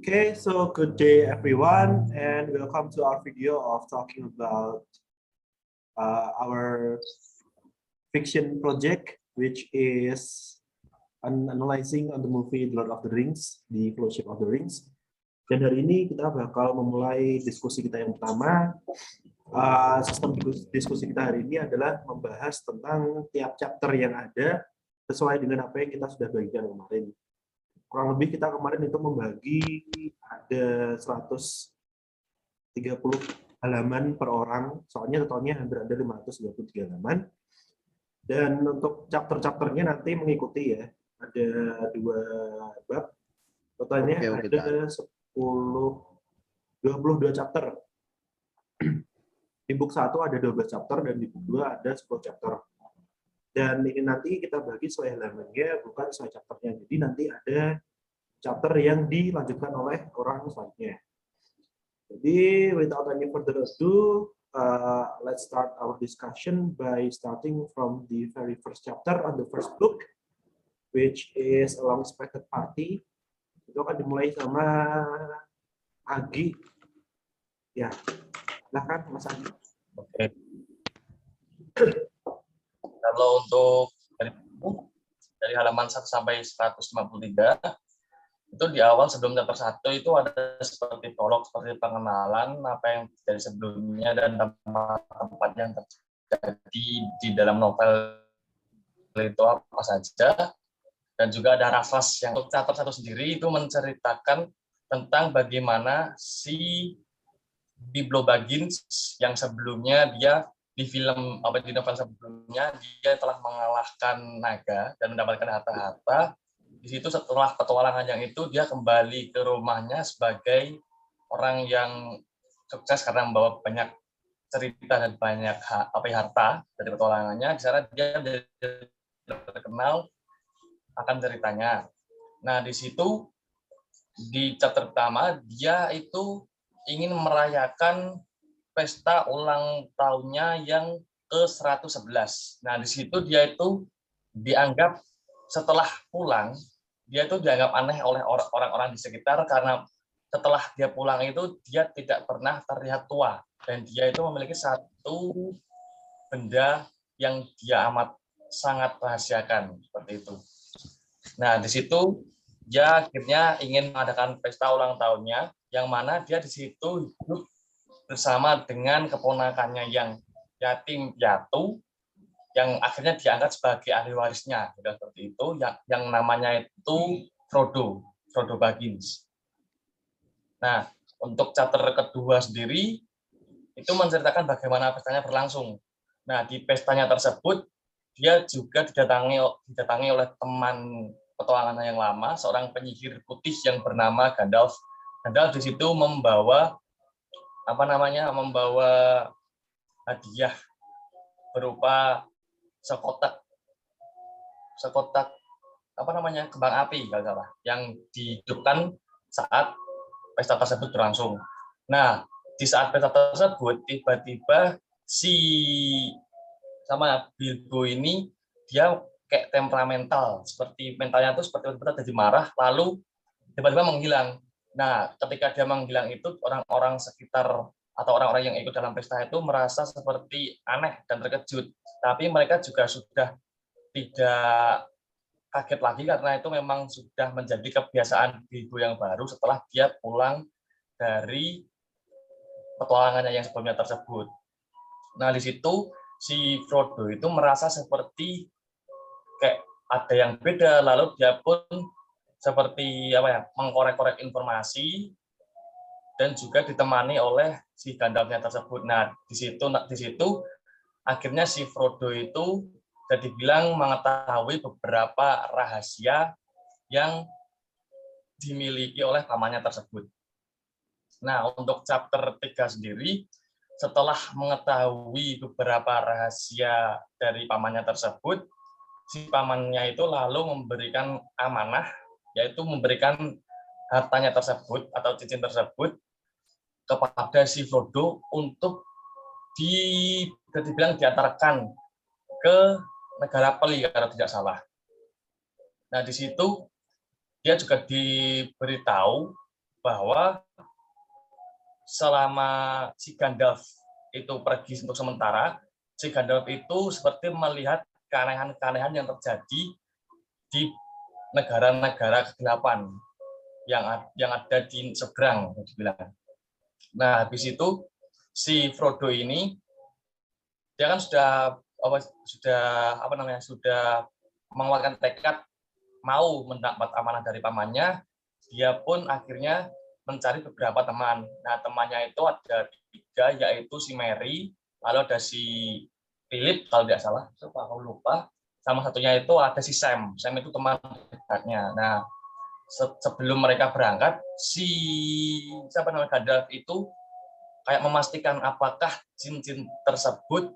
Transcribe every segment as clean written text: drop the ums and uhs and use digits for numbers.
Okay, so good day everyone, and welcome to our video of talking about our fiction project, which is analyzing on the movie The Lord of the Rings, The Fellowship of the Rings. Dan hari ini kita bakal memulai diskusi kita yang pertama. Sistem diskusi kita hari ini adalah membahas tentang tiap chapter yang ada sesuai dengan apa yang kita sudah bagikan kemarin. Kurang lebih kita kemarin itu membagi ada 130 halaman per orang, soalnya totalnya hampir ada 523 halaman. Dan untuk chapter-chapternya nanti mengikuti ya, ada 2 bab, totalnya ada 22 chapter. Di book 1 ada 12 chapter dan di book 2 ada 10 chapter. Dan ini nanti kita bagi sesuai halamannya, bukan sesuai chapternya. Jadi nanti ada chapter yang dilanjutkan oleh orang selanjutnya. Jadi, without any further ado, let's start our discussion by starting from the very first chapter on the first book, which is A Long Expected Party. Itu akan dimulai sama Agi. Ya, silahkan Mas Agi. Oke. Kalau untuk dari halaman 1 sampai 153, itu di awal sebelum chapter 1 itu ada seperti prolog, seperti pengenalan apa yang dari sebelumnya dan tempat-tempat yang terjadi di dalam novel itu apa saja. Dan juga ada reference yang untuk chapter 1 sendiri itu menceritakan tentang bagaimana si Bilbo Baggins yang sebelumnya dia di novel sebelumnya dia telah mengalahkan naga dan mendapatkan harta-harta. Di situ setelah petualangan yang itu dia kembali ke rumahnya sebagai orang yang sukses karena membawa banyak cerita dan banyak harta dari petualangannya. Di sana dia terkenal akan ceritanya. Nah, di situ di chapter pertama dia itu ingin merayakan pesta ulang tahunnya yang ke-111. Nah, di situ dia itu dianggap setelah pulang, dia itu dianggap aneh oleh orang-orang di sekitar karena setelah dia pulang itu dia tidak pernah terlihat tua dan dia itu memiliki satu benda yang dia amat sangat rahasiakan seperti itu. Nah, di situ dia akhirnya ingin mengadakan pesta ulang tahunnya yang mana dia di situ hidup bersama dengan keponakannya yang yatim piatu yang akhirnya diangkat sebagai ahli warisnya, seperti itu, yang namanya itu Frodo Baggins. Nah, untuk chapter kedua sendiri itu menceritakan bagaimana pestanya berlangsung. Nah, di pestanya tersebut dia juga didatangi oleh teman petualangannya yang lama, seorang penyihir putih yang bernama Gandalf. Gandalf di situ membawa hadiah berupa sekotak kembang api kalau salah yang dihidupkan saat pesta tersebut berlangsung. Nah, di saat pesta tersebut tiba-tiba si Bilbo ini dia kayak temperamental, seperti mentalnya itu seperti jadi marah lalu tiba-tiba menghilang. Nah, ketika dia menghilang itu orang-orang sekitar atau orang-orang yang ikut dalam pesta itu merasa seperti aneh dan terkejut. Tapi mereka juga sudah tidak kaget lagi karena itu memang sudah menjadi kebiasaan Bilbo yang baru setelah dia pulang dari petualangannya yang sebelumnya tersebut. Nah, di situ si Frodo itu merasa seperti kayak ada yang beda, lalu dia pun seperti mengkorek-korek informasi dan juga ditemani oleh si Gandalfnya tersebut. Nah, di situ akhirnya si Frodo itu jadi bilang mengetahui beberapa rahasia yang dimiliki oleh pamannya tersebut. Nah, untuk chapter 3 sendiri, setelah mengetahui beberapa rahasia dari pamannya tersebut, si pamannya itu lalu memberikan amanah, yaitu memberikan hartanya tersebut atau cincin tersebut kepada si Frodo untuk diantarkan ke negara Peli kalau tidak salah. Nah, di situ dia juga diberitahu bahwa selama si Gandalf itu pergi untuk sementara, si Gandalf itu seperti melihat keanehan-keanehan yang terjadi di negara-negara kegelapan yang ada di seberang, dibilang. Nah, habis itu si Frodo ini dia kan sudah mengeluarkan tekad mau mendapat amanah dari pamannya. Dia pun akhirnya mencari beberapa teman. Nah, temannya itu ada 3, yaitu si Merry, lalu ada si Philip kalau tidak salah, aku lupa. Sama satunya itu ada si Sam. Sam itu teman dekatnya. Nah, sebelum mereka berangkat, si Gandalf itu kayak memastikan apakah jin-jin tersebut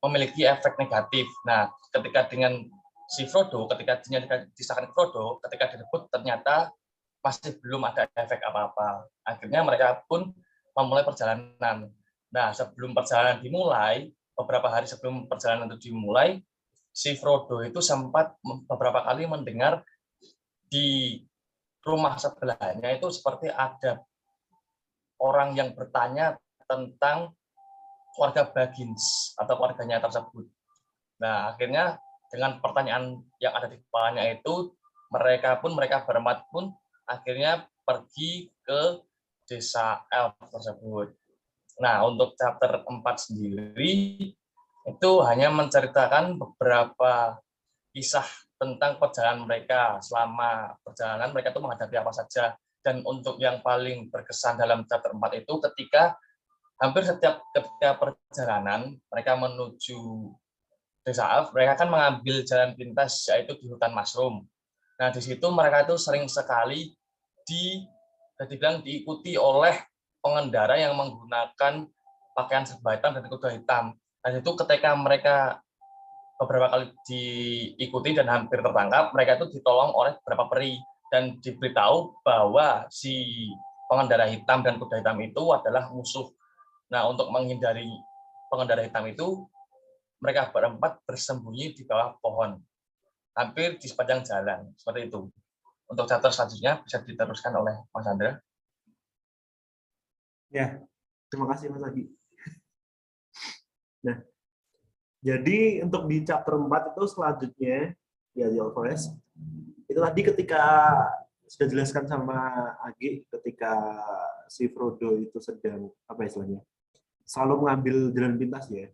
memiliki efek negatif. Nah, ketika dengan si Frodo, ketika jinnya disahkan Frodo, ketika direbut ternyata masih belum ada efek apa-apa. Akhirnya mereka pun memulai perjalanan. Nah, sebelum perjalanan dimulai, beberapa hari sebelum perjalanan itu dimulai, si Frodo itu sempat beberapa kali mendengar di rumah sebelahnya itu seperti ada orang yang bertanya tentang keluarga Baggins atau keluarganya tersebut. Nah, akhirnya dengan pertanyaan yang ada di kepalanya itu, mereka berempat pun akhirnya pergi ke desa Elf tersebut. Nah, untuk chapter 4 sendiri, itu hanya menceritakan beberapa kisah tentang perjalanan mereka. Selama perjalanan mereka itu menghadapi apa saja. Dan untuk yang paling berkesan dalam chapter 4 itu ketika hampir ketika perjalanan mereka menuju desa Elf, mereka kan mengambil jalan pintas yaitu di hutan mushroom. Nah, di situ mereka itu sering sekali diikuti oleh pengendara yang menggunakan pakaian serba hitam dan kuda hitam. Dan itu ketika mereka beberapa kali diikuti dan hampir tertangkap, mereka itu ditolong oleh beberapa peri dan diberitahu bahwa si pengendara hitam dan kuda hitam itu adalah musuh. Nah, untuk menghindari pengendara hitam itu, mereka berempat bersembunyi di bawah pohon, hampir di sepanjang jalan, seperti itu. Untuk chapter selanjutnya bisa diteruskan oleh Mas Andra. Ya, terima kasih Mas Adi. Nah, jadi untuk di chapter 4 itu selanjutnya, ya The Old Forest, itu tadi ketika sudah dijelaskan sama Agi, ketika si Frodo itu sedang, apa istilahnya, selalu mengambil jalan pintas ya,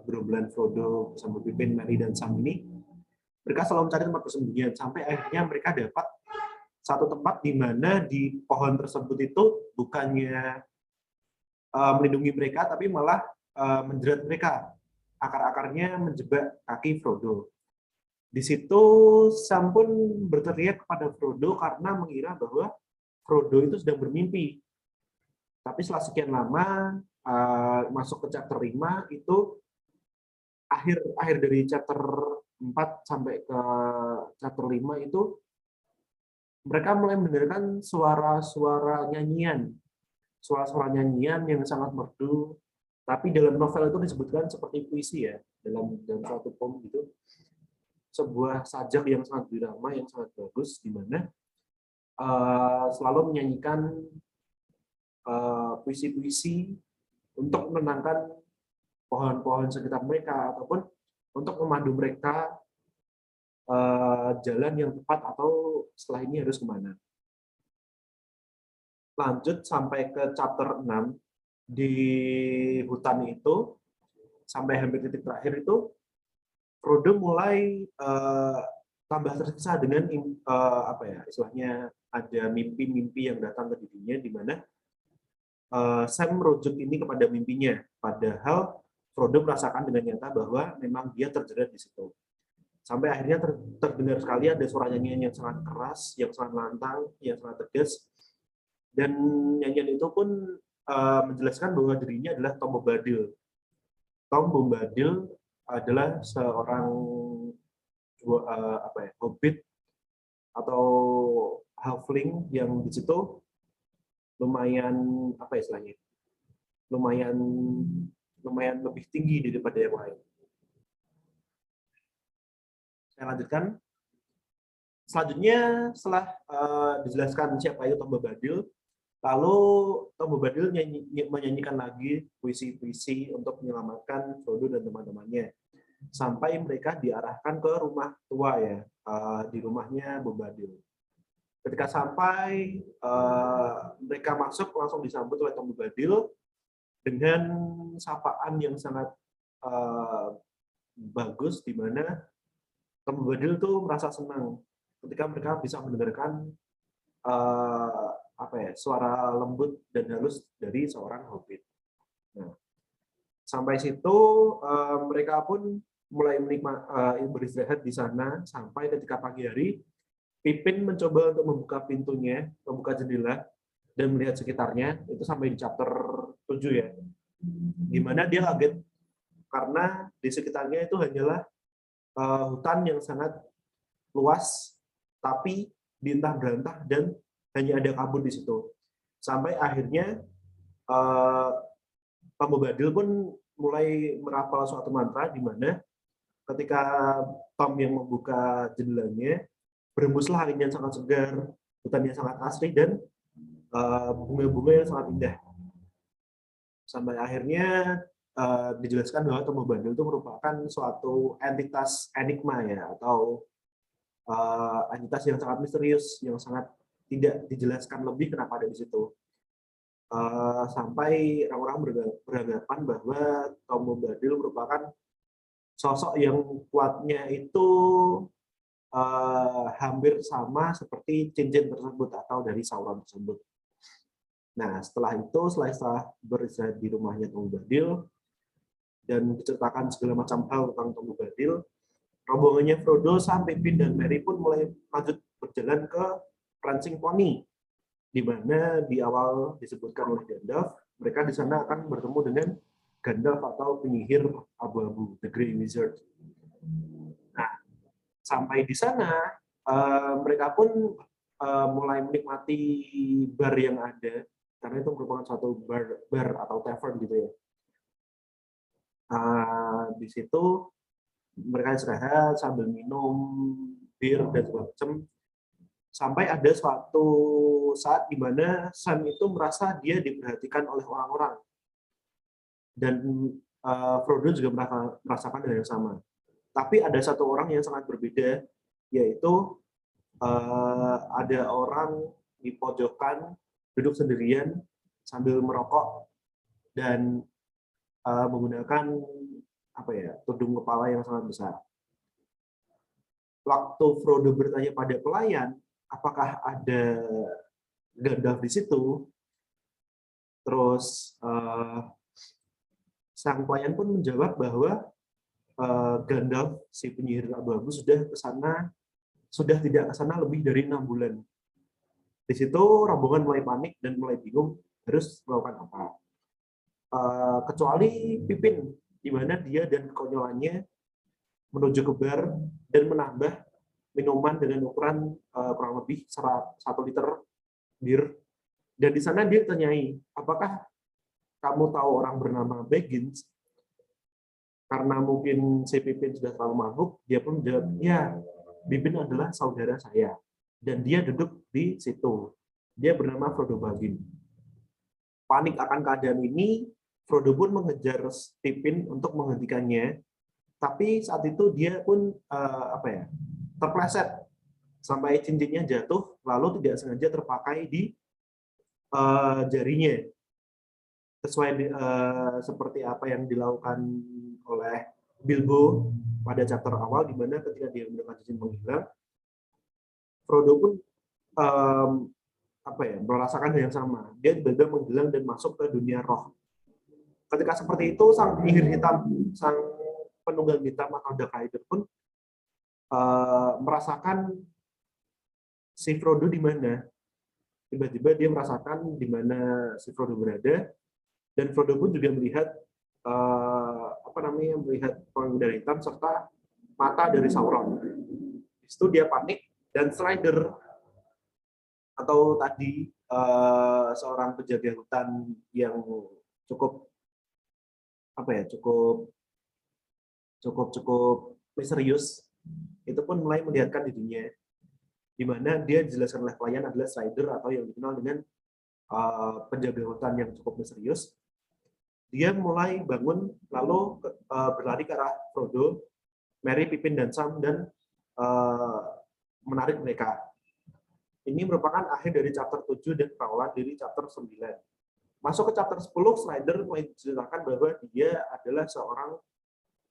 gerombolan Frodo bersama Pippin, Merry, dan Sam ini, mereka selalu mencari tempat persembunyian, sampai akhirnya mereka dapat satu tempat di mana di pohon tersebut itu bukannya melindungi mereka, tapi malah menjerat mereka. Akar-akarnya menjebak kaki Frodo. Di situ Sam pun berteriak kepada Frodo karena mengira bahwa Frodo itu sedang bermimpi. Tapi setelah sekian lama, masuk ke chapter 5, itu akhir dari chapter 4 sampai ke chapter 5 itu mereka mulai mendengarkan suara-suara nyanyian. Suara-suara nyanyian yang sangat merdu, tapi dalam novel itu disebutkan seperti puisi ya, dalam suatu poem gitu. Sebuah sajak yang sangat birama, yang sangat bagus, di mana selalu menyanyikan puisi-puisi untuk menenangkan pohon-pohon sekitar mereka, ataupun untuk memandu mereka jalan yang tepat atau setelah ini harus kemana. Lanjut sampai ke chapter 6, di hutan itu, sampai hampir titik terakhir itu, Frodo mulai tambah tersiksa dengan apa ya istilahnya, ada mimpi-mimpi yang datang ke dirinya, di mana Sam merujuk ini kepada mimpinya, padahal Frodo merasakan dengan nyata bahwa memang dia terjerat di situ. Sampai akhirnya terdengar sekali ada suara nyanyian yang sangat keras, yang sangat lantang, yang sangat tegas, dan nyanyian itu pun menjelaskan bahwa dirinya adalah Tom Bombadil. Tom Bombadil adalah seorang hobbit atau halfling yang di situ lumayan, apa istilahnya, lumayan lebih tinggi daripada yang lain. Saya lanjutkan. Selanjutnya setelah dijelaskan siapa itu Tom Bombadil, lalu Tom Bombadil menyanyikan lagi puisi-puisi untuk menyelamatkan Frodo dan teman-temannya sampai mereka diarahkan ke rumah tua ya, di rumahnya Bombadil. Ketika sampai, mereka masuk langsung disambut oleh Tom Bombadil dengan sapaan yang sangat bagus, di mana Tom Bombadil tuh merasa senang ketika mereka bisa mendengarkan suara lembut dan halus dari seorang hobbit. Nah, sampai situ mereka pun mulai beristirahat di sana sampai ketika pagi hari. Pippin mencoba untuk membuka pintunya, membuka jendela dan melihat sekitarnya. Itu sampai di chapter 7 ya. Gimana dia kaget karena di sekitarnya itu hanyalah hutan yang sangat luas, tapi dintah berantah dan hanya ada kabut di situ. Sampai akhirnya Tom Bombadil pun mulai merapal suatu mantra di mana ketika Tom yang membuka jendelanya, berembuslah angin yang sangat segar, hutan yang sangat asri, dan bunga-bunga yang sangat indah. Sampai akhirnya dijelaskan bahwa Tom Bombadil itu merupakan suatu entitas enigma ya, atau entitas yang sangat misterius, yang sangat tidak dijelaskan lebih kenapa ada di situ. Sampai orang-orang beranggapan bahwa Tom Bombadil merupakan sosok yang kuatnya itu hampir sama seperti cincin tersebut atau dari Sauron tersebut. Nah, setelah beristirahat di rumahnya Tom Bombadil dan diceritakan segala macam hal tentang Tom Bombadil, rombongannya Frodo, Sam, Pippin, dan Merry pun mulai lanjut berjalan ke Prancing Pony, di mana di awal disebutkan oleh Gandalf, mereka di sana akan bertemu dengan Gandalf atau penyihir abu-abu, The Grey Wizard. Nah, sampai di sana, mereka pun mulai menikmati bar yang ada, karena itu merupakan suatu bar atau tavern gitu ya. Di situ mereka istirahat sambil minum bir dan segala macam, sampai ada suatu saat di mana Sam itu merasa dia diperhatikan oleh orang-orang, dan Frodo juga merasakan hal yang sama. Tapi ada satu orang yang sangat berbeda, yaitu ada orang di pojokan duduk sendirian sambil merokok dan menggunakan tudung kepala yang sangat besar. Waktu Frodo bertanya pada pelayan, apakah ada Gandalf di situ, terus sang pelayan pun menjawab bahwa Gandalf, si penyihir abu-abu, sudah tidak ke sana lebih dari 6 bulan. Di situ rombongan mulai panik dan mulai bingung harus melakukan apa. Kecuali Pippin, di mana dia dan kekonyolannya menuju ke bar dan menambah minuman dengan ukuran kurang lebih 1 liter bir. Dan di sana dia tanyai, apakah kamu tahu orang bernama Baggins? Karena mungkin si Pippin sudah terlalu mabuk, dia pun menjawab, ya, Pippin adalah saudara saya. Dan dia duduk di situ. Dia bernama Frodo Baggins. Panik akan keadaan ini, Frodo pun mengejar Pippin untuk menghentikannya. Tapi saat itu dia pun terpleset sampai cincinnya jatuh, lalu tidak sengaja terpakai di jarinya. Sesuai seperti apa yang dilakukan oleh Bilbo pada chapter awal, di mana ketika dia mendengar cincin menghilang, Frodo pun merasakan hal yang sama. Dia tiba-tiba menghilang dan masuk ke dunia roh. Ketika seperti itu, sang penyihir hitam, sang penunggang hitam atau Dark Rider pun merasakan si Frodo di mana. Tiba-tiba dia merasakan di mana si Frodo berada, dan Frodo pun juga melihat melihat penunggang hitam serta mata dari Sauron. Di situ dia panik, dan Strider atau tadi seorang penjaga hutan yang cukup misterius, itu pun mulai melihatkan dirinya. di mana dia dijelaskan oleh klien adalah Strider atau yang dikenal dengan penjaga hutan yang cukup misterius. Dia mulai bangun lalu berlari ke arah Frodo, Merry, Pippin, dan Sam dan menarik mereka. Ini merupakan akhir dari chapter 7 dan perawatan dari chapter 9. Masuk ke chapter 10, Strider mulai menceritakan bahwa dia adalah seorang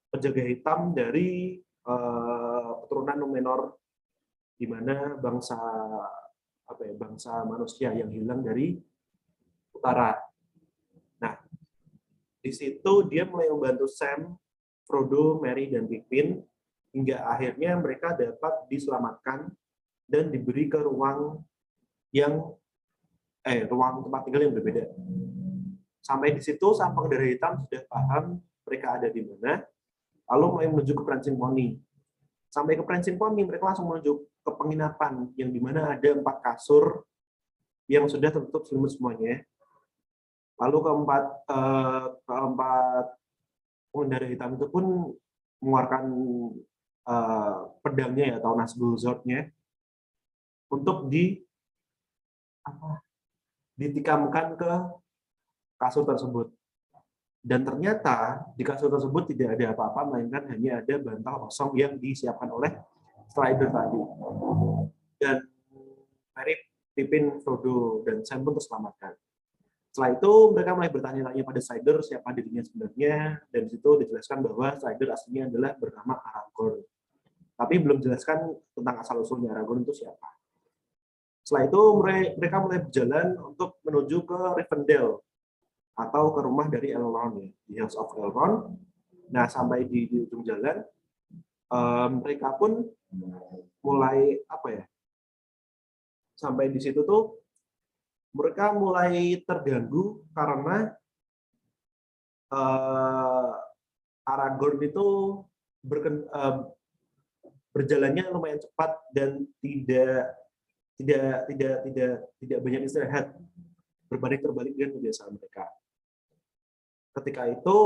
penjaga hitam dari keturunan Numenor, di mana bangsa bangsa manusia yang hilang dari utara. Nah, di situ dia mulai membantu Sam, Frodo, Merry, dan Pippin hingga akhirnya mereka dapat diselamatkan dan diberi ke ruang tempat tinggal yang berbeda. Sampai di situ sang pengendara hitam sudah paham mereka ada di mana, lalu mulai menuju ke Prancing Pony. Sampai ke Prancing Pony, mereka langsung menuju ke penginapan yang di mana ada 4 kasur yang sudah tertutup selimut semuanya. Lalu keempat pengendara hitam itu pun mengeluarkan pedangnya atau Nazgul Sword-nya untuk ditikamkan ke kasur tersebut. Dan ternyata di kasur tersebut tidak ada apa-apa, melainkan hanya ada bantal kosong yang disiapkan oleh Strider tadi. Dan Merry, Pippin, Frodo, dan Sam pun terselamatkan. Setelah itu mereka mulai bertanya-tanya pada Strider siapa dirinya sebenarnya, dan di situ dijelaskan bahwa Strider aslinya adalah bernama Aragorn. Tapi belum dijelaskan tentang asal-usulnya Aragorn itu siapa. Setelah itu mereka mulai berjalan untuk menuju ke Rivendell atau ke rumah dari Elrond, di House of Elrond. Nah, sampai di ujung jalan, mereka pun mulai sampai di situ tuh mereka mulai terganggu karena Aragorn itu berjalannya lumayan cepat dan tidak banyak istirahat, berbanding terbalik dengan kebiasaan mereka. Ketika itu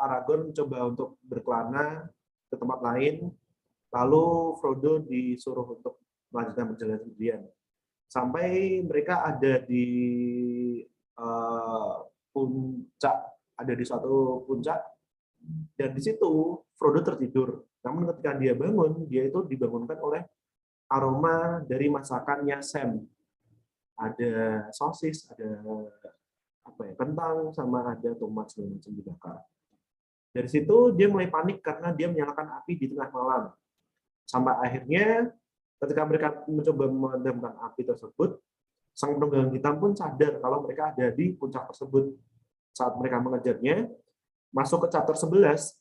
Aragorn mencoba untuk berkelana ke tempat lain, lalu Frodo disuruh untuk melanjutkan perjalanan sendirian. Sampai mereka ada di suatu puncak, dan di situ Frodo tertidur. Namun ketika dia bangun, dia itu dibangunkan oleh aroma dari masakannya Sam. Ada sosis, ada kentang, sama ada tomat segala macam dibakar. Dari situ dia mulai panik karena dia menyalakan api di tengah malam. Sampai akhirnya ketika mereka mencoba memadamkan api tersebut, sang penunggang hitam pun sadar kalau mereka ada di puncak tersebut. Saat mereka mengejarnya, masuk ke chapter 11,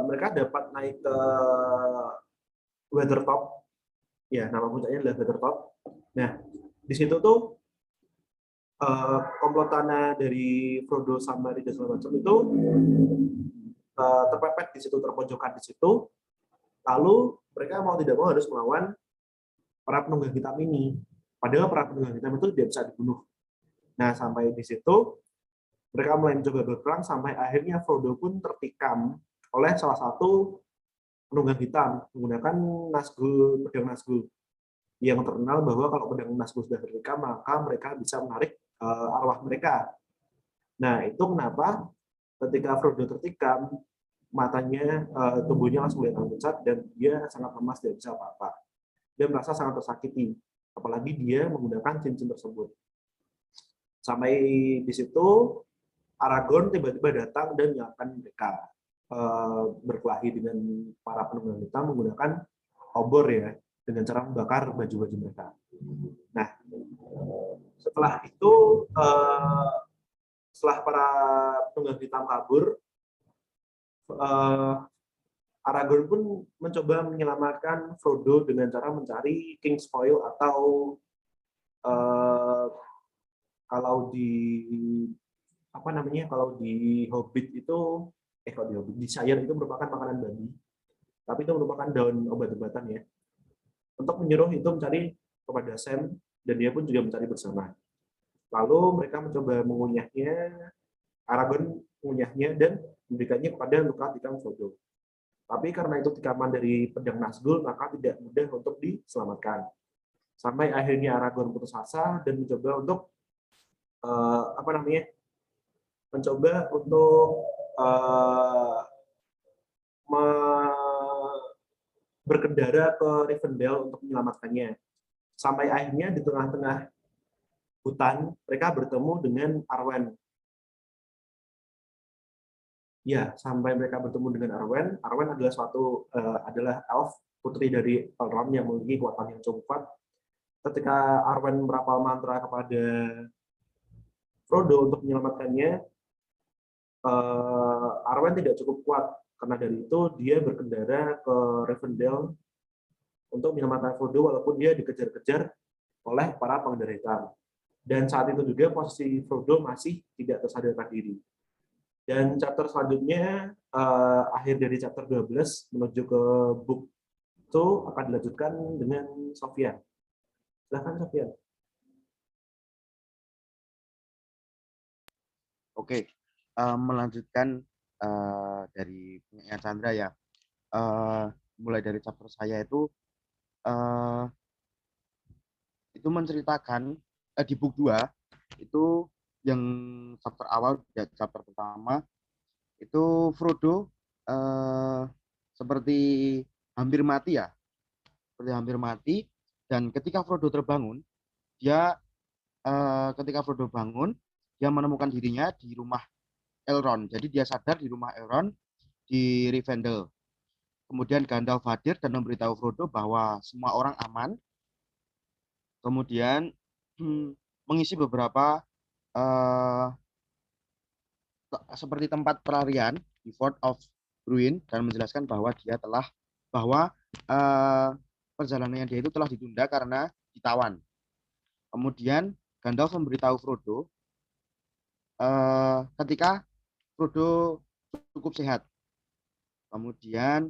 mereka dapat naik ke Weathertop. Ya, nama puncaknya adalah Weathertop. Nah, di situ tuh komplotan dari Frodo sama Merry dan segala macam itu terpepet di situ, terpojokan di situ. Lalu mereka mau tidak mau harus melawan para penunggang hitam ini. Padahal para penunggang hitam itu tidak bisa dibunuh. Nah, sampai di situ mereka mulai mencoba berperang sampai akhirnya Frodo pun tertikam oleh salah satu penunggang hitam menggunakan pedang Nazgul, yang terkenal bahwa kalau pedang Nazgul sudah tertikam maka mereka bisa menarik arwah mereka. Nah, itu kenapa ketika Frodo tertikam, matanya, tubuhnya langsung kelihatan pucat dan dia sangat lemas, tidak bisa apa-apa. Dia merasa sangat tersakiti, apalagi dia menggunakan cincin tersebut. Sampai di situ, Aragorn tiba-tiba datang dan menyalakan mereka berkelahi dengan para penunggang hitam menggunakan obor ya, dengan cara membakar baju-baju mereka. Nah, setelah itu, setelah para penunggang hitam kabur, Aragorn pun mencoba menyelamatkan Frodo dengan cara mencari King's Foil atau kalau di Hobbit itu di Shire itu merupakan makanan babi, tapi itu merupakan daun obat-obatan ya. Untuk menyuruh itu mencari kepada Sam dan dia pun juga mencari bersama. Lalu mereka mencoba mengunyahnya, Aragorn mengunyahnya dan memberikannya kepada luka tikam Frodo. Tapi karena itu tikaman dari pedang Nazgul, maka tidak mudah untuk diselamatkan. Sampai akhirnya Aragorn putus asa dan mencoba untuk berkendara ke Rivendell untuk menyelamatkannya. Sampai akhirnya di tengah-tengah hutan mereka bertemu dengan Arwen. Ya, sampai mereka bertemu dengan Arwen. Arwen adalah elf putri dari Elrond yang memiliki kekuatan yang cukup kuat. Ketika Arwen merapal mantra kepada Frodo untuk menyelamatkannya, Arwen tidak cukup kuat. Karena dari itu dia berkendara ke Rivendell untuk menyelamatkan Frodo walaupun dia dikejar-kejar oleh para pengendara hitam. Dan saat itu juga posisi Frodo masih tidak tersadarkan diri. Dan chapter selanjutnya, akhir dari chapter 12 menuju ke book itu akan dilanjutkan dengan Sofyan. Silahkan Sofyan. Oke, melanjutkan dari punya Chandra ya. Mulai dari chapter saya itu menceritakan di book 2 itu yang chapter awal, chapter pertama itu Frodo seperti hampir mati ya, dan ketika Frodo terbangun, dia menemukan dirinya di rumah Elrond. Jadi dia sadar di rumah Elrond di Rivendell. Kemudian Gandalf hadir dan memberitahu Frodo bahwa semua orang aman. Kemudian mengisi beberapa seperti tempat pelarian di Fort of Ruin dan menjelaskan bahwa perjalanannya dia itu telah ditunda karena ditawan. Kemudian Gandalf memberitahu Frodo ketika Frodo cukup sehat. Kemudian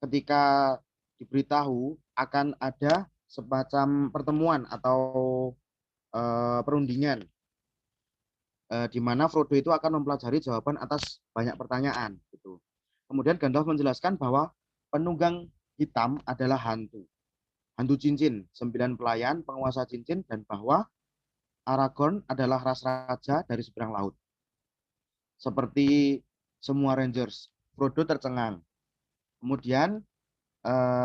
ketika diberitahu akan ada semacam pertemuan atau perundingan di mana Frodo itu akan mempelajari jawaban atas banyak pertanyaan gitu. Kemudian Gandalf menjelaskan bahwa penunggang hitam adalah hantu cincin, 9 pelayan, penguasa cincin, dan bahwa Aragorn adalah ras raja dari seberang laut. Seperti semua Rangers, Frodo tercengang. Kemudian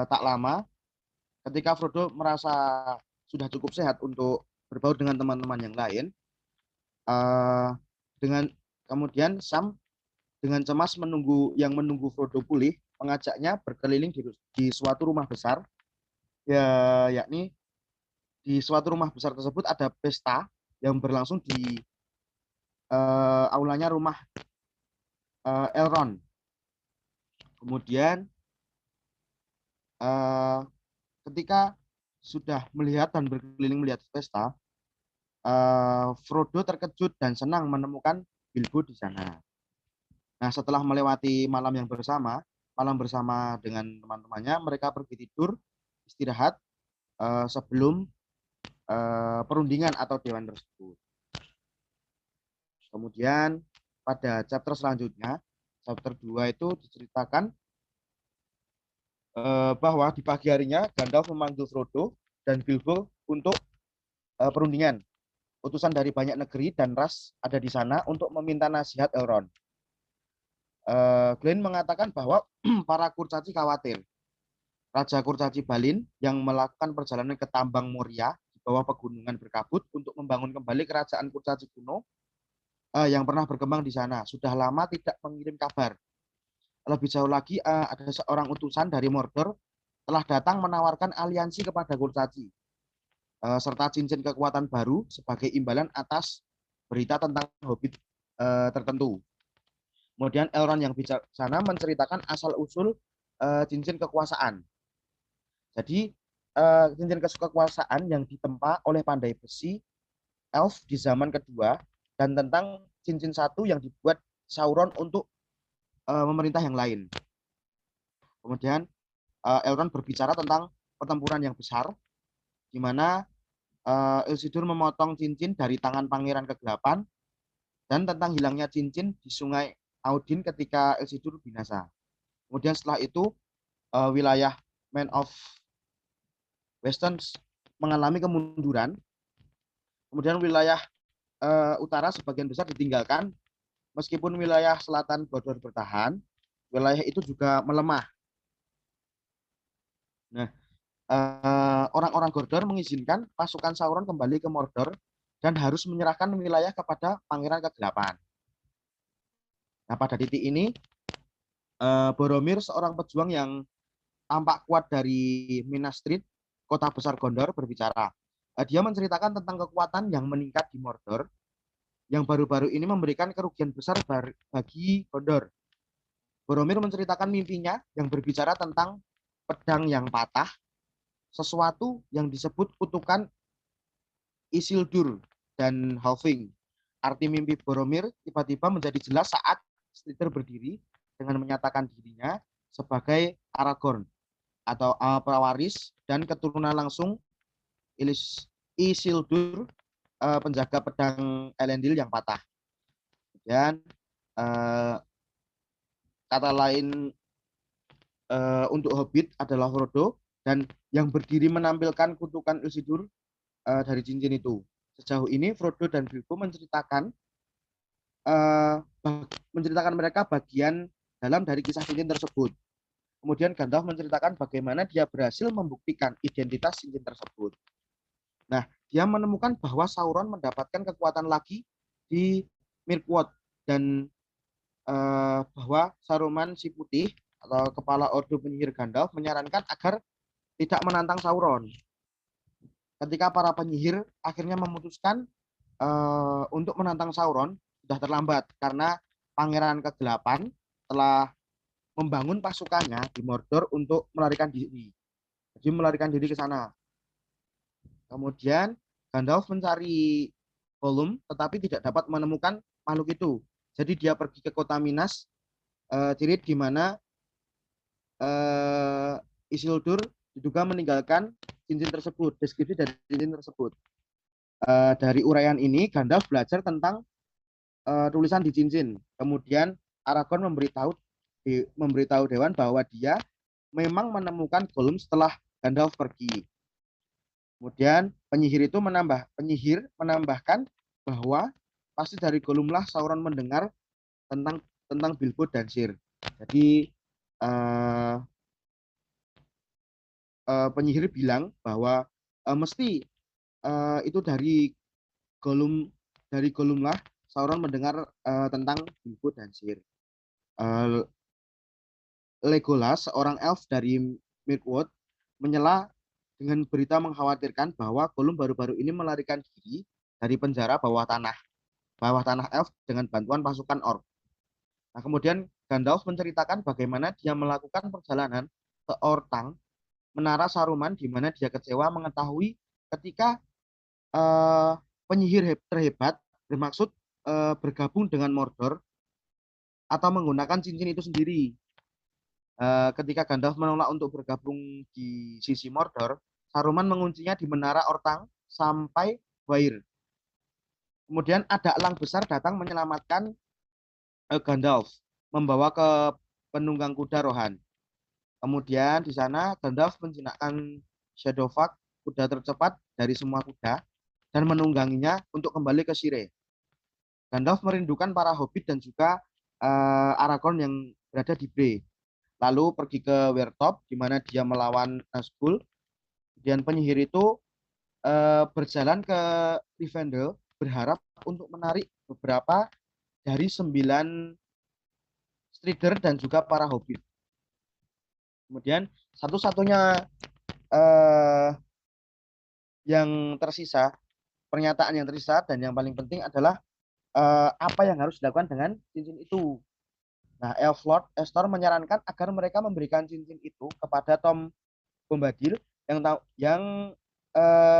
tak lama, ketika Frodo merasa sudah cukup sehat untuk berbaur dengan teman-teman yang lain, kemudian Sam dengan cemas menunggu Frodo pulih, mengajaknya berkeliling di suatu rumah besar, yakni di suatu rumah besar tersebut ada pesta yang berlangsung di aulanya rumah Elrond. Kemudian ketika sudah melihat dan berkeliling melihat pesta, Frodo terkejut dan senang menemukan Bilbo di sana. Nah, setelah melewati malam bersama dengan teman-temannya, mereka pergi tidur, istirahat sebelum perundingan atau dewan tersebut. Kemudian pada chapter selanjutnya, chapter 2 itu diceritakan bahwa di pagi harinya Gandalf memanggil Frodo dan Bilbo untuk perundingan. Utusan dari banyak negeri dan ras ada di sana untuk meminta nasihat Elrond. Glenn mengatakan bahwa para kurcaci khawatir Raja Kurcaci Balin yang melakukan perjalanan ke Tambang Moria di bawah pegunungan berkabut untuk membangun kembali kerajaan Kurcaci kuno yang pernah berkembang di sana sudah lama tidak mengirim kabar. Lebih jauh lagi ada seorang utusan dari Mordor telah datang menawarkan aliansi kepada Kurcaci serta cincin kekuatan baru sebagai imbalan atas berita tentang hobbit tertentu. Kemudian Elrond yang bijaksana menceritakan asal-usul cincin kekuasaan. Jadi cincin kekuasaan yang ditempa oleh pandai besi elf di zaman kedua dan tentang cincin satu yang dibuat Sauron untuk memerintah yang lain. Kemudian Elrond berbicara tentang pertempuran yang besar di mana Isildur memotong cincin dari tangan Pangeran Kegelapan dan tentang hilangnya cincin di Sungai Audin ketika Isildur binasa. Kemudian setelah itu wilayah Man of Western mengalami kemunduran. Kemudian wilayah utara sebagian besar ditinggalkan, meskipun wilayah selatan Gondor bertahan, wilayah itu juga melemah. Nah, orang-orang Gondor mengizinkan pasukan Sauron kembali ke Mordor dan harus menyerahkan wilayah kepada Pangeran Kegelapan. Nah, pada titik ini, Boromir, seorang pejuang yang tampak kuat dari Minas Tirith, kota besar Gondor, berbicara. Dia menceritakan tentang kekuatan yang meningkat di Mordor, yang baru-baru ini memberikan kerugian besar bagi Gondor. Boromir menceritakan mimpinya yang berbicara tentang pedang yang patah, sesuatu yang disebut kutukan Isildur dan Halfling. Arti mimpi Boromir tiba-tiba menjadi jelas saat Strider berdiri dengan menyatakan dirinya sebagai Aragorn atau pewaris dan keturunan langsung Isildur, penjaga pedang Elendil yang patah. Dan kata lain untuk Hobbit adalah Frodo, dan yang berdiri menampilkan kutukan Isildur dari cincin itu. Sejauh ini Frodo dan Bilbo menceritakan mereka bagian dalam dari kisah cincin tersebut. Kemudian Gandalf menceritakan bagaimana dia berhasil membuktikan identitas cincin tersebut. Nah, dia menemukan bahwa Sauron mendapatkan kekuatan lagi di Mirkwood, dan bahwa Saruman si Putih atau kepala Ordo Penyihir Gandalf menyarankan agar tidak menantang Sauron. Ketika para penyihir akhirnya memutuskan untuk menantang Sauron, sudah terlambat karena Pangeran Kegelapan telah membangun pasukannya di Mordor untuk melarikan diri. Jadi melarikan diri ke sana. Kemudian Gandalf mencari Gollum, tetapi tidak dapat menemukan makhluk itu. Jadi dia pergi ke kota Minas Tirith, di mana Isildur diduga meninggalkan cincin tersebut. Deskripsi dari cincin tersebut. Dari uraian ini Gandalf belajar tentang tulisan di cincin. Kemudian Aragorn memberitahu Dewan bahwa dia memang menemukan Gollum setelah Gandalf pergi. Kemudian penyihir menambahkan bahwa pasti dari Gollum lah Sauron mendengar tentang Bilbo dan Sir. Jadi penyihir bilang bahwa mesti itu dari Gollum lah Sauron mendengar tentang Bilbo dan Sir. Legolas, seorang elf dari Mirkwood, menyela dengan berita mengkhawatirkan bahwa Gollum baru-baru ini melarikan diri dari penjara bawah tanah elf dengan bantuan pasukan orc. Nah, kemudian Gandalf menceritakan bagaimana dia melakukan perjalanan ke Ortang, menara Saruman, di mana dia kecewa mengetahui ketika penyihir terhebat bermaksud bergabung dengan Mordor atau menggunakan cincin itu sendiri. Ketika Gandalf menolak untuk bergabung di sisi Mordor, Saruman menguncinya di menara Ortang sampai Wair. Kemudian ada elang besar datang menyelamatkan Gandalf, membawa ke penunggang kuda Rohan. Kemudian di sana Gandalf menjinakkan Shadowfang, kuda tercepat dari semua kuda, dan menungganginya untuk kembali ke Shire. Gandalf merindukan para hobbit dan juga Aragorn yang berada di Bree. Lalu pergi ke Weirtop, di mana dia melawan Nazgul. Kemudian penyihir itu berjalan ke Rivendell, berharap untuk menarik beberapa dari 9 Strider dan juga para hobbit. Kemudian satu-satunya pernyataan yang tersisa dan yang paling penting adalah apa yang harus dilakukan dengan cincin itu. Nah, Elf Lord Estor menyarankan agar mereka memberikan cincin itu kepada Tom Bombadil yang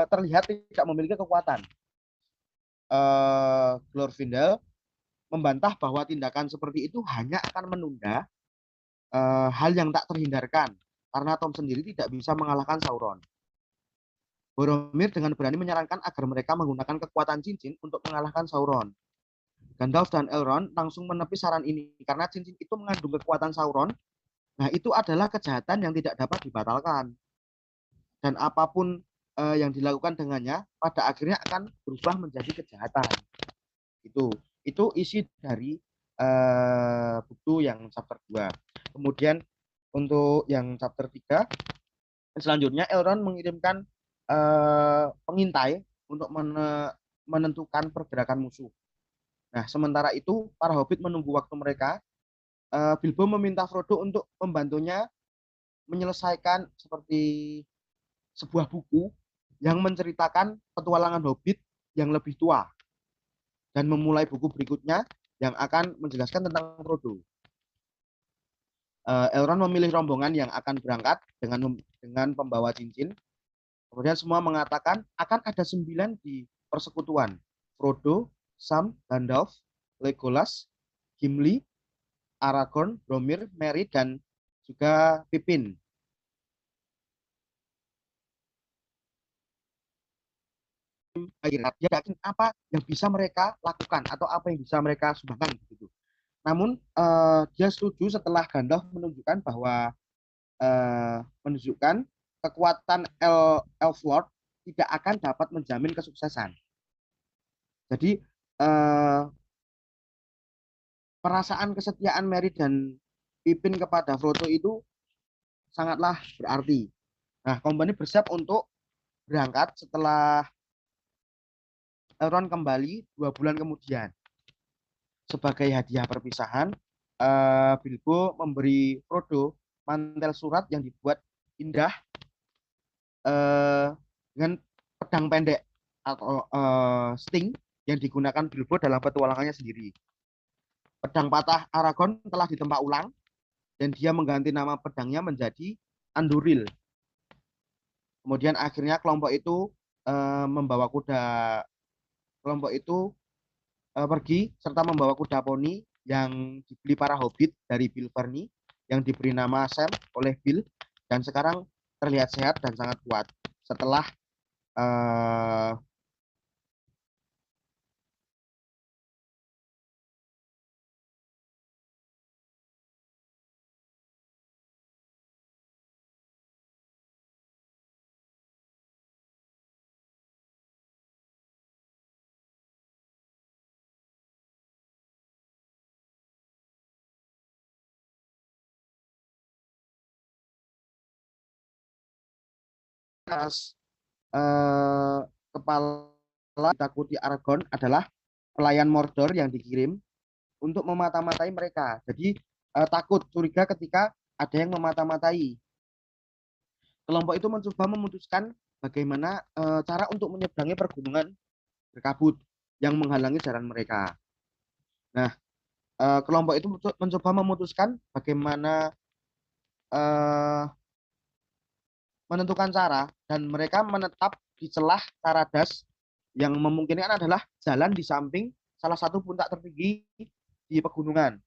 terlihat tidak memiliki kekuatan. Glorfindel membantah bahwa tindakan seperti itu hanya akan menunda hal yang tak terhindarkan, karena Tom sendiri tidak bisa mengalahkan Sauron. Boromir dengan berani menyarankan agar mereka menggunakan kekuatan cincin untuk mengalahkan Sauron. Gandalf dan Elrond langsung menepis saran ini karena cincin itu mengandung kekuatan Sauron Nah, itu adalah kejahatan yang tidak dapat dibatalkan. Dan apapun yang dilakukan dengannya, pada akhirnya akan berubah menjadi kejahatan. Itu isi dari buku yang chapter 2. Kemudian untuk yang chapter 3, selanjutnya Elrond mengirimkan pengintai untuk menentukan pergerakan musuh. Nah, sementara itu para hobbit menunggu waktu mereka. Bilbo meminta Frodo untuk membantunya menyelesaikan seperti sebuah buku yang menceritakan petualangan hobbit yang lebih tua dan memulai buku berikutnya yang akan menjelaskan tentang Frodo. Elrond memilih rombongan yang akan berangkat dengan pembawa cincin. Kemudian semua mengatakan akan ada 9 di persekutuan. Frodo, Sam, Gandalf, Legolas, Gimli, Aragorn, Boromir, Merry, dan juga Pippin. Dia yakin apa yang bisa mereka lakukan atau apa yang bisa mereka sumbangkan gitu. Namun dia setuju setelah Gandalf menunjukkan bahwa menunjukkan kekuatan Elf Lord tidak akan dapat menjamin kesuksesan. Jadi perasaan kesetiaan Merry dan Pippin kepada Frodo itu sangatlah berarti. Nah, Company bersiap untuk berangkat setelah Elrond kembali 2 bulan kemudian. Sebagai hadiah perpisahan, Bilbo memberi Frodo mantel surat yang dibuat indah dengan pedang pendek atau sting yang digunakan Bilbo dalam petualangannya sendiri. Pedang patah Aragorn telah ditempa ulang dan dia mengganti nama pedangnya menjadi Anduril. Kemudian akhirnya kelompok itu pergi serta membawa kuda poni yang dibeli para hobbit dari Bill Ferny yang diberi nama Sam oleh Bill dan sekarang terlihat sehat dan sangat kuat setelah kepala ditakuti Aragorn adalah pelayan Mordor yang dikirim untuk memata-matai mereka. Jadi takut, curiga ketika ada yang memata-matai. Kelompok itu mencoba memutuskan bagaimana cara untuk menyeberangi pergunungan berkabut yang menghalangi jalan mereka. Nah, kelompok itu mencoba memutuskan bagaimana menentukan cara dan mereka menetap di celah Caradas yang memungkinkan adalah jalan di samping salah satu puncak tertinggi di pegunungan.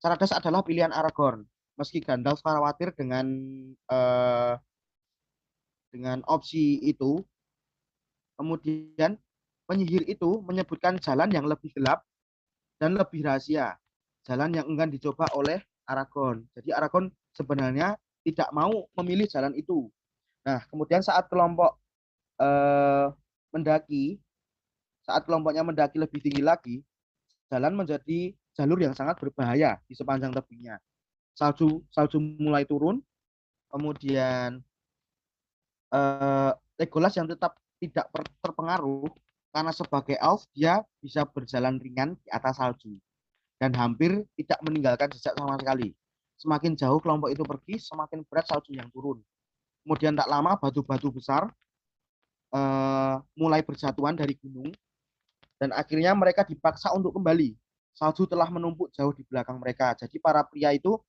Caradas adalah pilihan Aragorn. Meski Gandalf khawatir dengan opsi itu, kemudian penyihir itu menyebutkan jalan yang lebih gelap dan lebih rahasia, jalan yang enggan dicoba oleh Aragorn. Jadi Aragorn sebenarnya tidak mau memilih jalan itu. Nah, kemudian saat kelompoknya mendaki lebih tinggi lagi, jalan menjadi jalur yang sangat berbahaya di sepanjang tebingnya. Salju mulai turun, kemudian Legolas yang tetap tidak terpengaruh karena sebagai elf dia bisa berjalan ringan di atas salju dan hampir tidak meninggalkan jejak sama sekali. Semakin jauh kelompok itu pergi, semakin berat salju yang turun. Kemudian tak lama batu-batu besar mulai berjatuhan dari gunung dan akhirnya mereka dipaksa untuk kembali. Salju telah menumpuk jauh di belakang mereka. Jadi para pria itu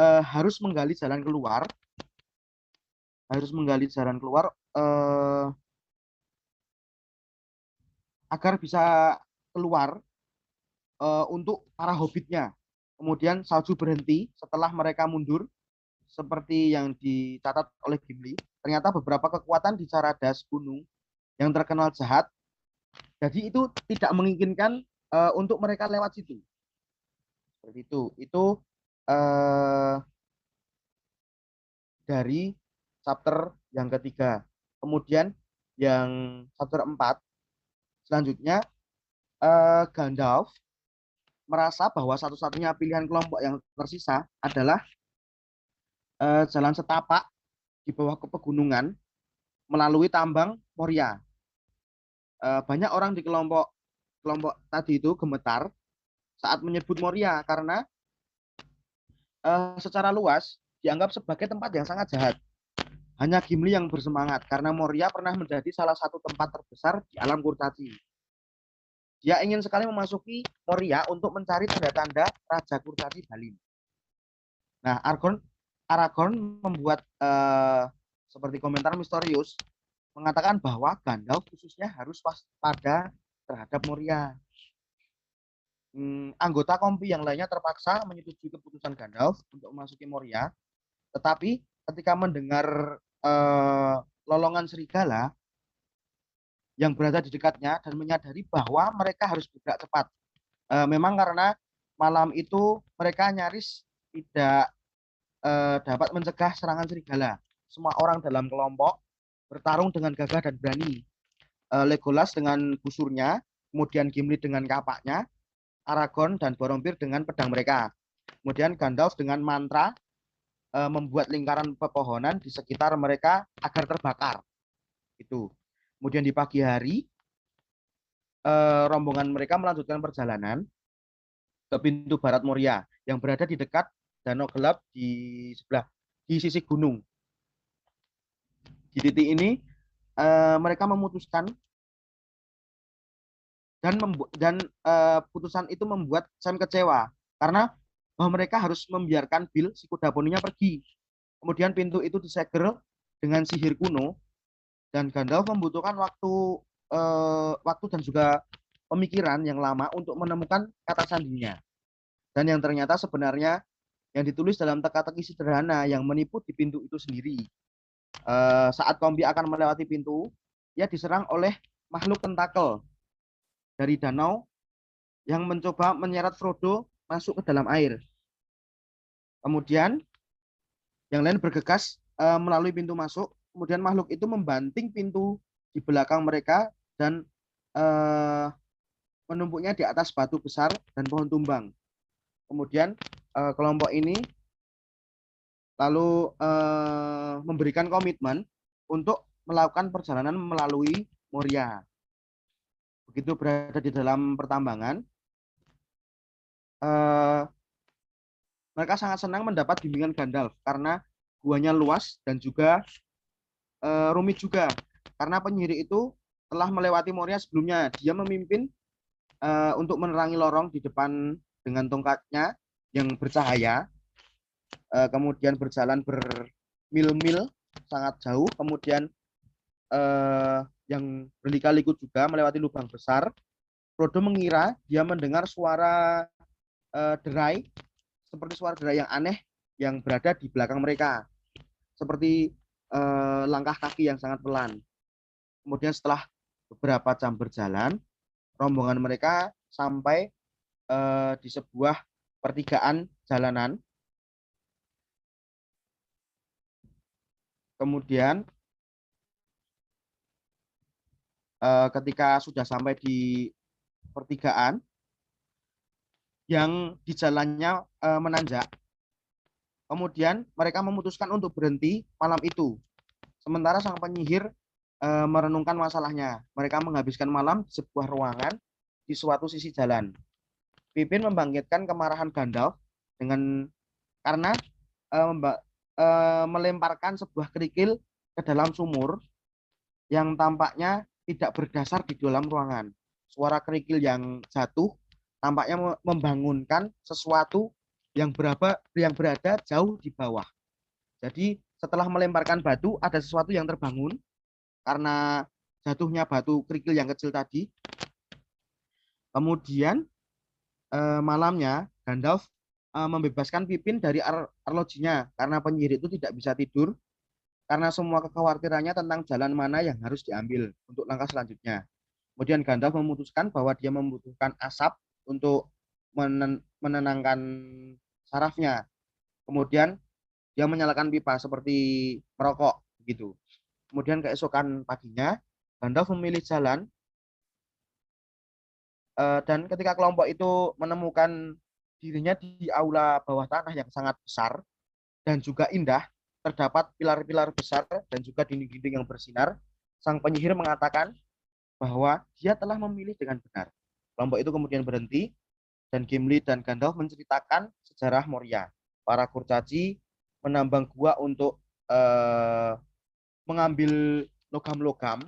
harus menggali jalan keluar, agar bisa keluar untuk para hobbitnya. Kemudian salju berhenti setelah mereka mundur seperti yang dicatat oleh Gimli. Ternyata beberapa kekuatan di Caradas gunung yang terkenal jahat, jadi itu tidak menginginkan untuk mereka lewat situ. Seperti itu. Itu dari chapter yang ketiga. Kemudian yang chapter 4 selanjutnya Gandalf merasa bahwa satu-satunya pilihan kelompok yang tersisa adalah jalan setapak di bawah ke pegunungan melalui tambang Moria. Banyak orang di kelompok tadi itu gemetar saat menyebut Moria karena secara luas dianggap sebagai tempat yang sangat jahat. Hanya Gimli yang bersemangat karena Moria pernah menjadi salah satu tempat terbesar di alam kurcaci. Dia ingin sekali memasuki Moria untuk mencari tanda-tanda Raja Kurcaci Balin. Nah, Aragorn membuat seperti komentar misterius mengatakan bahwa Gandalf khususnya harus waspada terhadap Moria. Anggota kompi yang lainnya terpaksa menyetujui keputusan Gandalf untuk memasuki Moria, tetapi ketika mendengar lolongan serigala yang berada di dekatnya dan menyadari bahwa mereka harus bergerak cepat. Memang karena malam itu mereka nyaris tidak dapat mencegah serangan serigala. Semua orang dalam kelompok bertarung dengan gagah dan berani. Legolas dengan busurnya, kemudian Gimli dengan kapaknya, Aragorn dan Boromir dengan pedang mereka. Kemudian Gandalf dengan mantra membuat lingkaran pepohonan di sekitar mereka agar terbakar. Itu. Kemudian di pagi hari rombongan mereka melanjutkan perjalanan ke pintu barat Moria yang berada di dekat danau gelap di sisi gunung. Di titik ini mereka memutuskan dan putusan itu membuat Sam kecewa karena bahwa mereka harus membiarkan Bil si kuda poninya pergi. Kemudian pintu itu disegel dengan sihir kuno dan Gandalf membutuhkan waktu dan juga pemikiran yang lama untuk menemukan kata sandinya. Dan yang ternyata sebenarnya yang ditulis dalam teka-teki sederhana yang menipu di pintu itu sendiri. Saat Kombi akan melewati pintu, ia diserang oleh makhluk tentakel dari danau yang mencoba menyeret Frodo masuk ke dalam air. Kemudian yang lain bergegas melalui pintu masuk. Kemudian makhluk itu membanting pintu di belakang mereka dan menumpuknya di atas batu besar dan pohon tumbang. Kemudian kelompok ini lalu memberikan komitmen untuk melakukan perjalanan melalui Moria. Begitu berada di dalam pertambangan, mereka sangat senang mendapat bimbingan Gandalf karena guanya luas dan juga rumit juga. Karena penyihir itu telah melewati Moria sebelumnya. Dia memimpin untuk menerangi lorong di depan dengan tongkatnya yang bercahaya. Kemudian berjalan bermil-mil sangat jauh. Kemudian yang berliku-liku juga melewati lubang besar. Frodo mengira dia mendengar suara derai, seperti suara derai yang aneh yang berada di belakang mereka, seperti langkah kaki yang sangat pelan. Kemudian setelah beberapa jam berjalan, rombongan mereka sampai di sebuah pertigaan jalanan. Kemudian ketika sudah sampai di pertigaan yang di jalannya menanjak, kemudian mereka memutuskan untuk berhenti malam itu. Sementara sang penyihir merenungkan masalahnya. Mereka menghabiskan malam di sebuah ruangan di suatu sisi jalan. Pippin membangkitkan kemarahan Gandalf karena melemparkan sebuah kerikil ke dalam sumur yang tampaknya tidak berdasar di dalam ruangan. Suara kerikil yang jatuh tampaknya membangunkan sesuatu yang berada jauh di bawah. Jadi setelah melemparkan batu, ada sesuatu yang terbangun karena jatuhnya batu kerikil yang kecil tadi. Kemudian malamnya Gandalf membebaskan Pippin dari arlojinya karena penyihir itu tidak bisa tidur karena semua kekhawatirannya tentang jalan mana yang harus diambil untuk langkah selanjutnya. Kemudian Gandalf memutuskan bahwa dia membutuhkan asap untuk menenangkan sarafnya. Kemudian dia menyalakan pipa seperti merokok gitu. Kemudian keesokan paginya Gandalf memilih jalan, dan ketika kelompok itu menemukan dirinya di aula bawah tanah yang sangat besar dan juga indah, terdapat pilar-pilar besar dan juga dinding-dinding yang bersinar, sang penyihir mengatakan bahwa dia telah memilih dengan benar. Kelompok itu kemudian berhenti dan Gimli dan Gandalf menceritakan sejarah Moria. Para kurcaci menambang gua untuk mengambil logam-logam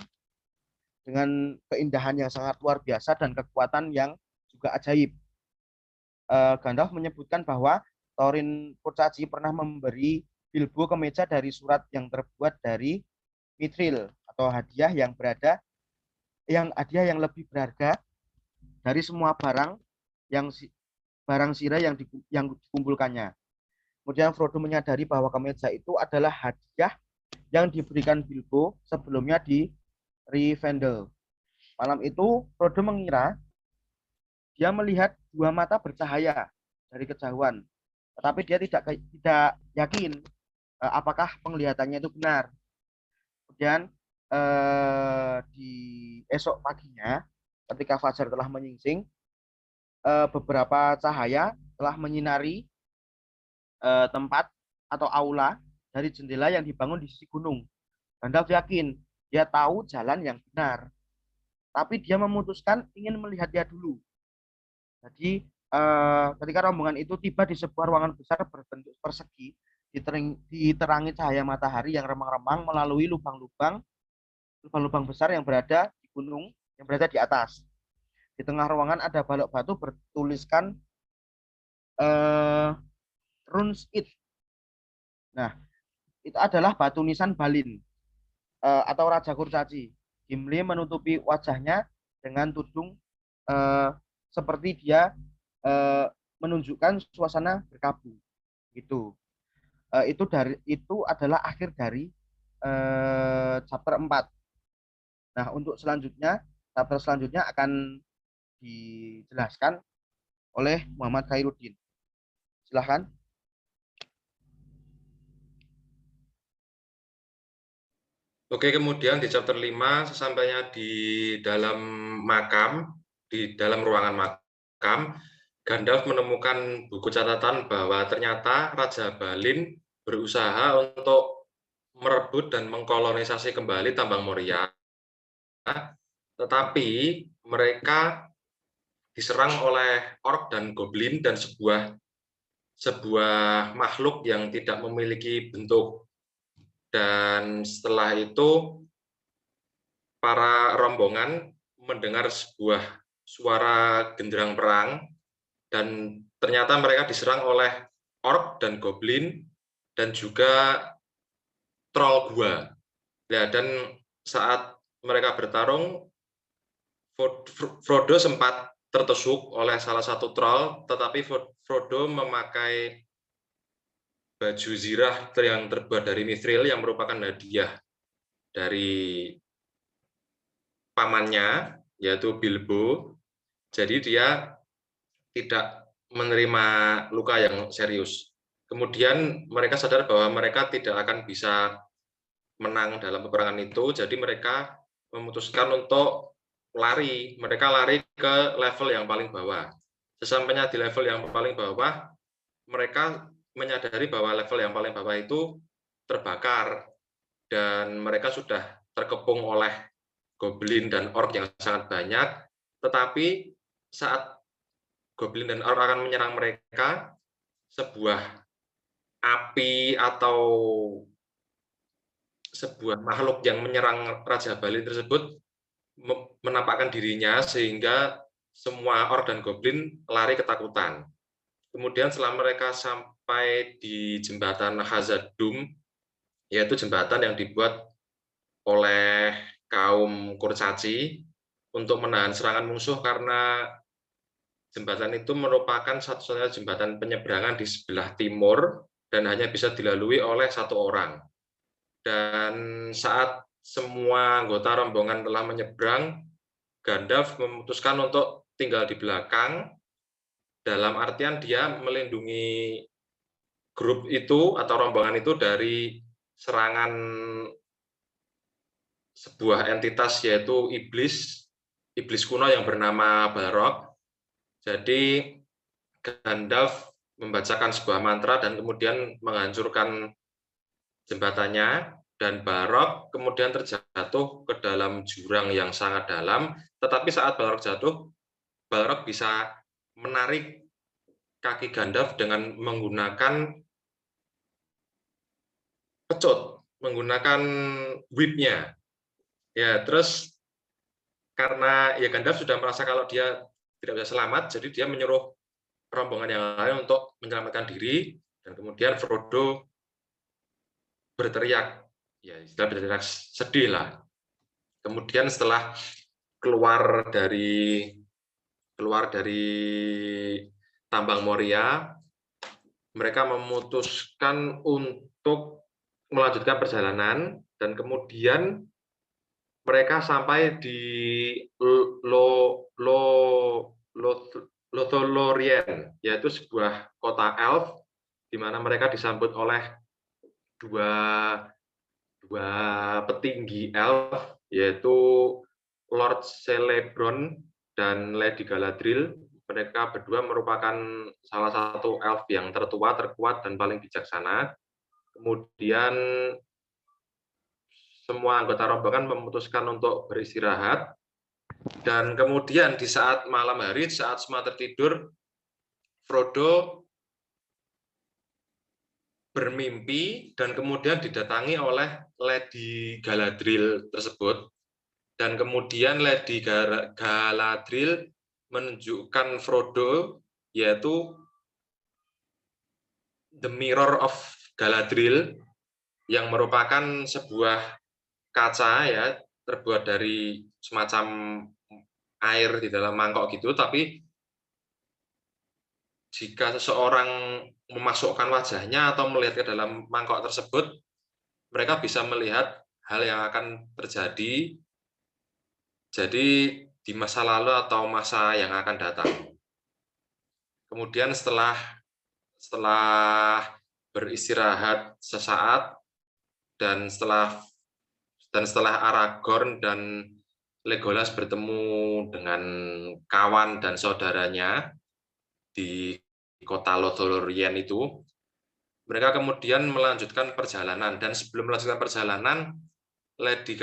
dengan keindahan yang sangat luar biasa dan kekuatan yang juga ajaib. Gandalf menyebutkan bahwa Thorin Kurcaci pernah memberi Bilbo kemeja dari surat yang terbuat dari mithril atau hadiah yang lebih berharga dari semua barang sirah yang dikumpulkannya. Kemudian Frodo menyadari bahwa kemeja itu adalah hadiah yang diberikan Bilbo sebelumnya di Rivendell. Malam itu Frodo mengira dia melihat dua mata bercahaya dari kejauhan, tetapi dia tidak yakin apakah penglihatannya itu benar. Kemudian di esok paginya, ketika fajar telah menyingsing, beberapa cahaya telah menyinari tempat atau aula dari jendela yang dibangun di sisi gunung. Gandalf yakin dia tahu jalan yang benar, tapi dia memutuskan ingin melihatnya dulu. Jadi ketika rombongan itu tiba di sebuah ruangan besar berbentuk persegi, diterangi cahaya matahari yang remang-remang melalui lubang-lubang besar yang berada di gunung, yang berada di atas. Di tengah ruangan ada balok batu bertuliskan Runes It. Nah, itu adalah batu nisan Balin atau Raja Kurcaci. Gimli menutupi wajahnya dengan tudung seperti dia menunjukkan suasana berkabung. Gitu. Itu adalah akhir dari chapter 4. Nah, untuk chapter selanjutnya akan dijelaskan oleh Muhammad Khairuddin. Silahkan. Oke, kemudian di chapter 5, sesampainya di dalam makam, di dalam ruangan makam, Gandalf menemukan buku catatan bahwa ternyata Raja Balin berusaha untuk merebut dan mengkolonisasi kembali Tambang Moria, tetapi mereka diserang oleh orc dan goblin dan sebuah makhluk yang tidak memiliki bentuk. Dan setelah itu para rombongan mendengar sebuah suara genderang perang dan ternyata mereka diserang oleh orc dan goblin dan juga troll gua. Ya, dan saat mereka bertarung, Frodo sempat tertusuk oleh salah satu troll, tetapi Frodo memakai baju zirah yang terbuat dari mithril yang merupakan hadiah dari pamannya, yaitu Bilbo. Jadi dia tidak menerima luka yang serius. Kemudian mereka sadar bahwa mereka tidak akan bisa menang dalam peperangan itu, jadi mereka memutuskan untuk lari. Mereka lari ke level yang paling bawah. Sesampainya di level yang paling bawah, mereka menyadari bahwa level yang paling bawah itu terbakar dan mereka sudah terkepung oleh goblin dan orc yang sangat banyak. Tetapi saat goblin dan orc akan menyerang mereka, sebuah api atau sebuah makhluk yang menyerang Raja Balin tersebut menampakkan dirinya sehingga semua orc dan goblin lari ketakutan. Kemudian setelah mereka sampai di jembatan Khazad-dûm, yaitu jembatan yang dibuat oleh kaum Kurcaci untuk menahan serangan musuh karena jembatan itu merupakan satu-satunya jembatan penyeberangan di sebelah timur dan hanya bisa dilalui oleh satu orang. Dan saat semua anggota rombongan telah menyeberang, Gandalf memutuskan untuk tinggal di belakang, dalam artian dia melindungi grup itu atau rombongan itu dari serangan sebuah entitas yaitu iblis kuno yang bernama Balrog. Jadi Gandalf membacakan sebuah mantra dan kemudian menghancurkan jembatannya, dan Balrog kemudian terjatuh ke dalam jurang yang sangat dalam. Tetapi saat Balrog jatuh, Balrog bisa menarik kaki Gandalf dengan menggunakan pecut, menggunakan whip-nya. Ya, terus karena ya Gandalf sudah merasa kalau dia tidak bisa selamat, jadi dia menyuruh rombongan yang lain untuk menyelamatkan diri, dan kemudian Frodo berteriak, ya istilah berteriak sedih lah. Kemudian setelah keluar dari tambang Moria, mereka memutuskan untuk melanjutkan perjalanan, dan kemudian mereka sampai di Lothlorien, yaitu sebuah kota elf, di mana mereka disambut oleh dua petinggi elf, yaitu Lord Celebron dan Lady Galadriel. Mereka berdua merupakan salah satu elf yang tertua, terkuat, dan paling bijaksana. Kemudian semua anggota rombongan memutuskan untuk beristirahat, dan kemudian di saat malam hari, saat semua tertidur, Frodo bermimpi dan kemudian didatangi oleh Lady Galadriel tersebut, dan kemudian Lady Galadriel menunjukkan Frodo yaitu The Mirror of Galadriel, yang merupakan sebuah kaca ya, terbuat dari semacam air di dalam mangkok gitu, tapi jika seseorang memasukkan wajahnya atau melihat ke dalam mangkok tersebut, mereka bisa melihat hal yang akan terjadi jadi di masa lalu atau masa yang akan datang. Kemudian setelah beristirahat sesaat, dan setelah Aragorn dan Legolas bertemu dengan kawan dan saudaranya di kota Lothlorien itu, mereka kemudian melanjutkan perjalanan, dan sebelum melanjutkan perjalanan, Lady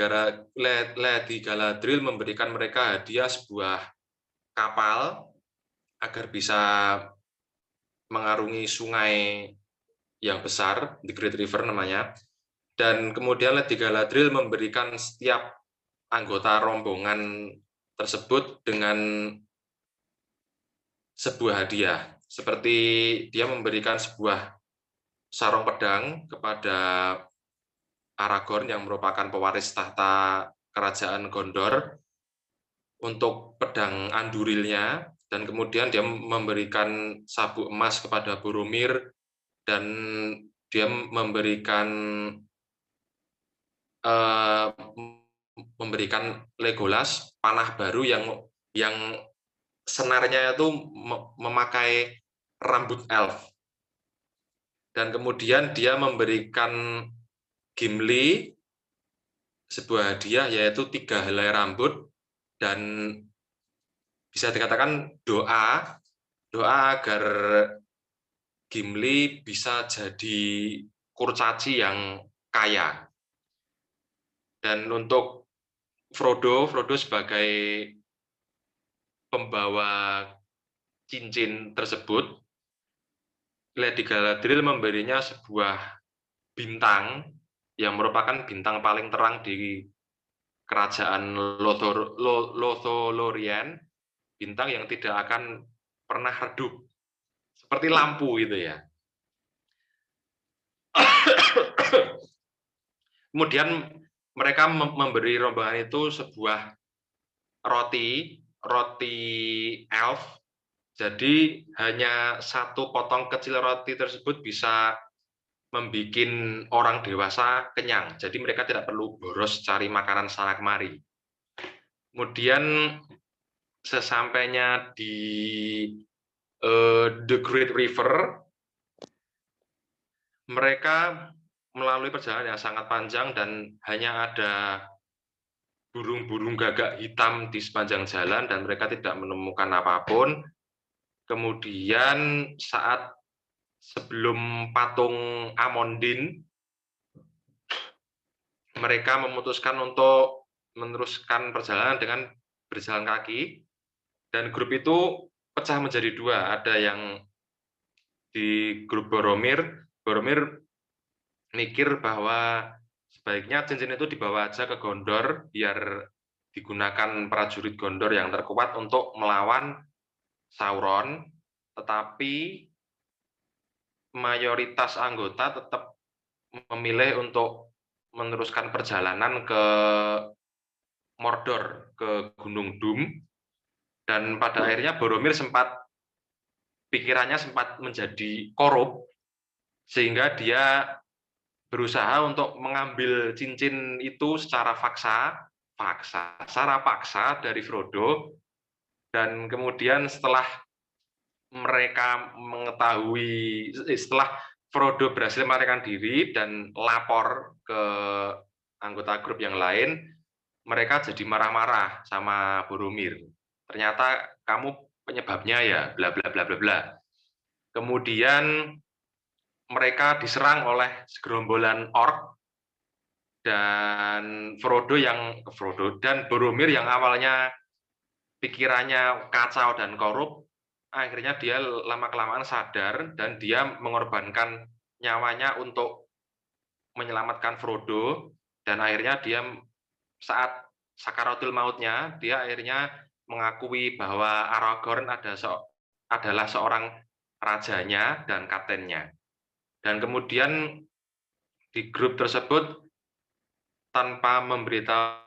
Galadriel memberikan mereka hadiah sebuah kapal agar bisa mengarungi sungai yang besar, The Great River namanya, dan kemudian Lady Galadriel memberikan setiap anggota rombongan tersebut dengan sebuah hadiah, seperti dia memberikan sebuah sarung pedang kepada Aragorn yang merupakan pewaris tahta kerajaan Gondor untuk pedang Andurilnya, dan kemudian dia memberikan sabuk emas kepada Boromir, dan dia memberikan Legolas panah baru yang senarnya itu memakai rambut elf, dan kemudian dia memberikan Gimli sebuah hadiah yaitu 3 helai rambut, dan bisa dikatakan doa agar Gimli bisa jadi kurcaci yang kaya. Dan untuk Frodo sebagai pembawa cincin tersebut, Lady Galadriel memberinya sebuah bintang yang merupakan bintang paling terang di kerajaan Lothlorien, bintang yang tidak akan pernah redup, seperti lampu gitu ya. Kemudian mereka memberi rombongan itu sebuah roti elf. Jadi hanya satu potong kecil roti tersebut bisa membuat orang dewasa kenyang. Jadi mereka tidak perlu boros cari makanan sana kemari. Kemudian sesampainya di The Great River, mereka melalui perjalanan yang sangat panjang dan hanya ada burung-burung gagak hitam di sepanjang jalan dan mereka tidak menemukan apapun. Kemudian saat sebelum patung Amondin, mereka memutuskan untuk meneruskan perjalanan dengan berjalan kaki, dan grup itu pecah menjadi dua. Ada yang di grup Boromir mikir bahwa sebaiknya cincin itu dibawa aja ke Gondor biar digunakan prajurit Gondor yang terkuat untuk melawan Sauron, tetapi mayoritas anggota tetap memilih untuk meneruskan perjalanan ke Mordor, ke Gunung Doom, dan pada akhirnya Boromir pikirannya sempat menjadi korup, sehingga dia berusaha untuk mengambil cincin itu secara paksa dari Frodo, dan kemudian setelah Frodo berhasil melarikan diri dan lapor ke anggota grup yang lain, mereka jadi marah-marah sama Boromir. Ternyata kamu penyebabnya ya, bla bla bla bla bla. Kemudian mereka diserang oleh segerombolan orc, dan Boromir yang awalnya pikirannya kacau dan korup, akhirnya dia lama-kelamaan sadar dan dia mengorbankan nyawanya untuk menyelamatkan Frodo, dan akhirnya dia saat sakaratul mautnya, dia akhirnya mengakui bahwa Aragorn adalah seorang rajanya dan kaptennya. Dan kemudian di grup tersebut, tanpa memberitahu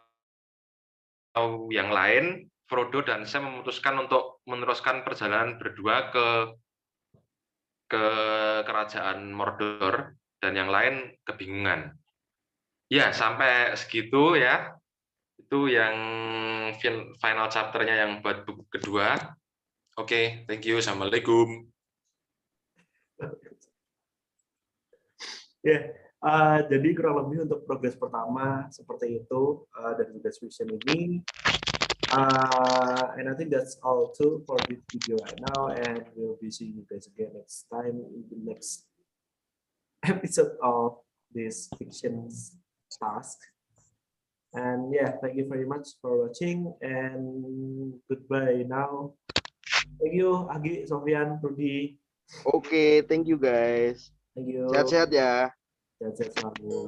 yang lain, Frodo dan Sam memutuskan untuk meneruskan perjalanan berdua ke kerajaan Mordor, dan yang lain kebingungan. Ya, sampai segitu ya. Itu yang final chapter-nya yang buat buku kedua. Oke, thank you. Assalamualaikum. Ya, jadi kurang lebih untuk progres pertama seperti itu dari description ini. And I think that's all too for this video right now, and we'll be seeing you guys again next time in the next episode of this fiction task. And yeah, thank you very much for watching, and goodbye now. Thank you, Agi, Sofyan, Rudy. Oke, thank you guys. Thank you. Sehat-sehat ya. Sehat-sehat selalu.